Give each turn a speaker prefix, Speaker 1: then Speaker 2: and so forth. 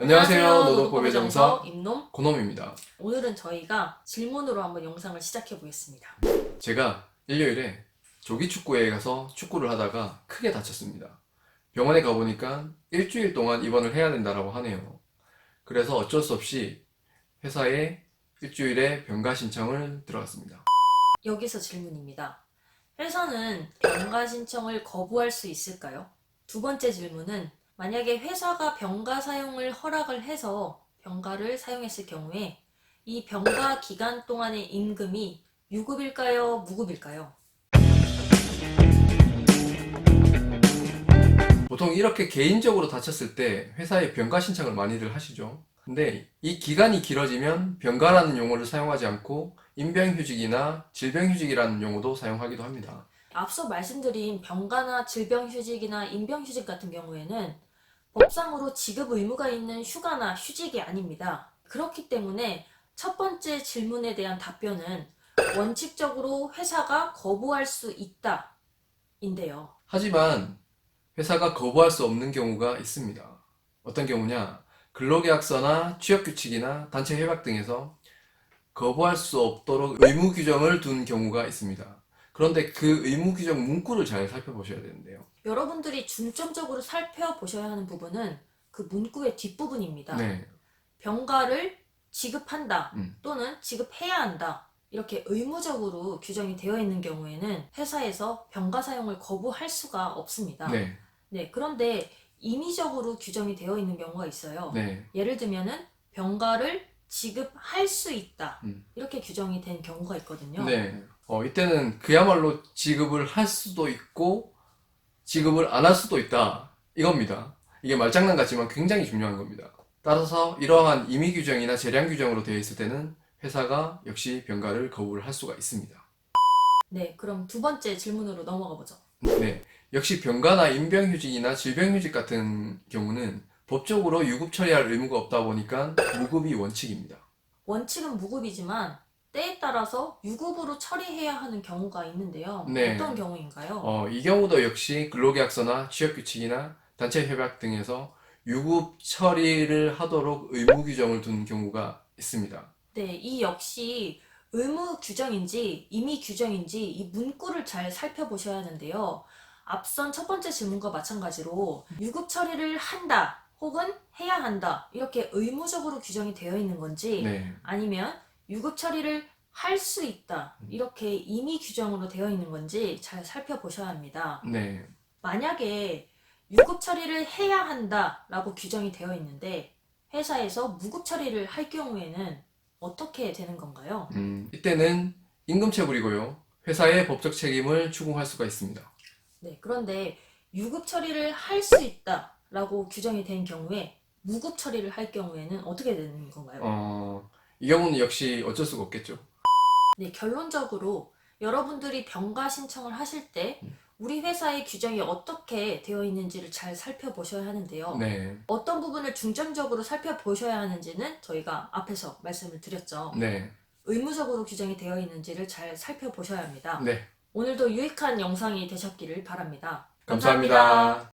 Speaker 1: 안녕하세요.
Speaker 2: 노동법의
Speaker 1: 노동법의
Speaker 2: 정서
Speaker 1: 정서
Speaker 2: 임놈.
Speaker 1: 고놈입니다.
Speaker 2: 오늘은 저희가 질문으로 한번 영상을 시작해 보겠습니다.
Speaker 1: 제가 일요일에 조기축구회에 가서 축구를 하다가 크게 다쳤습니다. 병원에 가보니까 일주일 동안 입원을 해야 된다고 하네요. 그래서 어쩔 수 없이 회사에 일주일에 병가 신청을 들어갔습니다.
Speaker 2: 여기서 질문입니다. 회사는 병가 신청을 거부할 수 있을까요? 두 번째 질문은 만약에 회사가 병가 사용을 허락을 해서 병가를 사용했을 경우에 이 병가 기간 동안의 임금이 유급일까요? 무급일까요?
Speaker 1: 보통 이렇게 개인적으로 다쳤을 때 회사에 병가 신청을 많이들 하시죠. 근데 이 기간이 길어지면 병가라는 용어를 사용하지 않고 인병휴직이나 질병휴직이라는 용어도 사용하기도 합니다.
Speaker 2: 앞서 말씀드린 병가나 질병휴직이나 임병휴직 같은 경우에는 법상으로 지급 의무가 있는 휴가나 휴직이 아닙니다. 그렇기 때문에 첫 번째 질문에 대한 답변은 원칙적으로 회사가 거부할 수 있다 인데요.
Speaker 1: 하지만 회사가 거부할 수 없는 경우가 있습니다. 어떤 경우냐? 근로계약서나 취업규칙이나 단체 협약 등에서 거부할 수 없도록 의무 규정을 둔 경우가 있습니다. 그런데 그 의무 규정 문구를 잘 살펴보셔야 되는데요.
Speaker 2: 여러분들이 중점적으로 살펴보셔야 하는 부분은 그 문구의 뒷부분입니다.
Speaker 1: 네.
Speaker 2: 병가를 지급한다
Speaker 1: 음.
Speaker 2: 또는 지급해야 한다 이렇게 의무적으로 규정이 되어 있는 경우에는 회사에서 병가 사용을 거부할 수가 없습니다.
Speaker 1: 네.
Speaker 2: 네, 그런데 임의적으로 규정이 되어 있는 경우가 있어요.
Speaker 1: 네.
Speaker 2: 예를 들면은 병가를 지급할 수 있다
Speaker 1: 음.
Speaker 2: 이렇게 규정이 된 경우가 있거든요.
Speaker 1: 네. 이때는 그야말로 지급을 할 수도 있고 지급을 안 할 수도 있다. 이겁니다. 이게 말장난 같지만 굉장히 중요한 겁니다. 따라서 이러한 임의 규정이나 재량 규정으로 되어 있을 때는 회사가 역시 병가를 거부를 할 수가 있습니다.
Speaker 2: 네, 그럼 두 번째 질문으로 넘어가 보죠.
Speaker 1: 네. 역시 병가나 인병휴직이나 질병휴직 같은 경우는 법적으로 유급 처리할 의무가 없다 보니까 무급이 원칙입니다.
Speaker 2: 원칙은 무급이지만 때에 따라서 유급으로 처리해야 하는 경우가 있는데요.
Speaker 1: 네.
Speaker 2: 어떤 경우인가요?
Speaker 1: 이 경우도 역시 근로계약서나 취업규칙이나 단체 협약 등에서 유급 처리를 하도록 의무 규정을 둔 경우가 있습니다.
Speaker 2: 네, 이 역시 의무 규정인지 임의 규정인지 이 문구를 잘 살펴보셔야 하는데요. 앞선 첫 번째 질문과 마찬가지로 유급 처리를 한다 혹은 해야 한다 이렇게 의무적으로 규정이 되어 있는 건지
Speaker 1: 네.
Speaker 2: 아니면 유급 처리를 할 수 있다 이렇게 임의 규정으로 되어 있는 건지 잘 살펴보셔야 합니다.
Speaker 1: 네.
Speaker 2: 만약에 유급 처리를 해야 한다라고 규정이 되어 있는데 회사에서 무급 처리를 할 경우에는 어떻게 되는 건가요?
Speaker 1: 이때는 임금체불이고요. 회사의 법적 책임을 추궁할 수가 있습니다.
Speaker 2: 네, 그런데 유급 처리를 할 수 있다라고 규정이 된 경우에 무급 처리를 할 경우에는 어떻게 되는 건가요?
Speaker 1: 이 경우는 역시 어쩔 수가 없겠죠.
Speaker 2: 네, 결론적으로 여러분들이 병가 신청을 하실 때 우리 회사의 규정이 어떻게 되어 있는지를 잘 살펴보셔야 하는데요.
Speaker 1: 네.
Speaker 2: 어떤 부분을 중점적으로 살펴보셔야 하는지는 저희가 앞에서 말씀을 드렸죠.
Speaker 1: 네.
Speaker 2: 의무적으로 규정이 되어 있는지를 잘 살펴보셔야 합니다.
Speaker 1: 네.
Speaker 2: 오늘도 유익한 영상이 되셨기를 바랍니다.
Speaker 1: 감사합니다.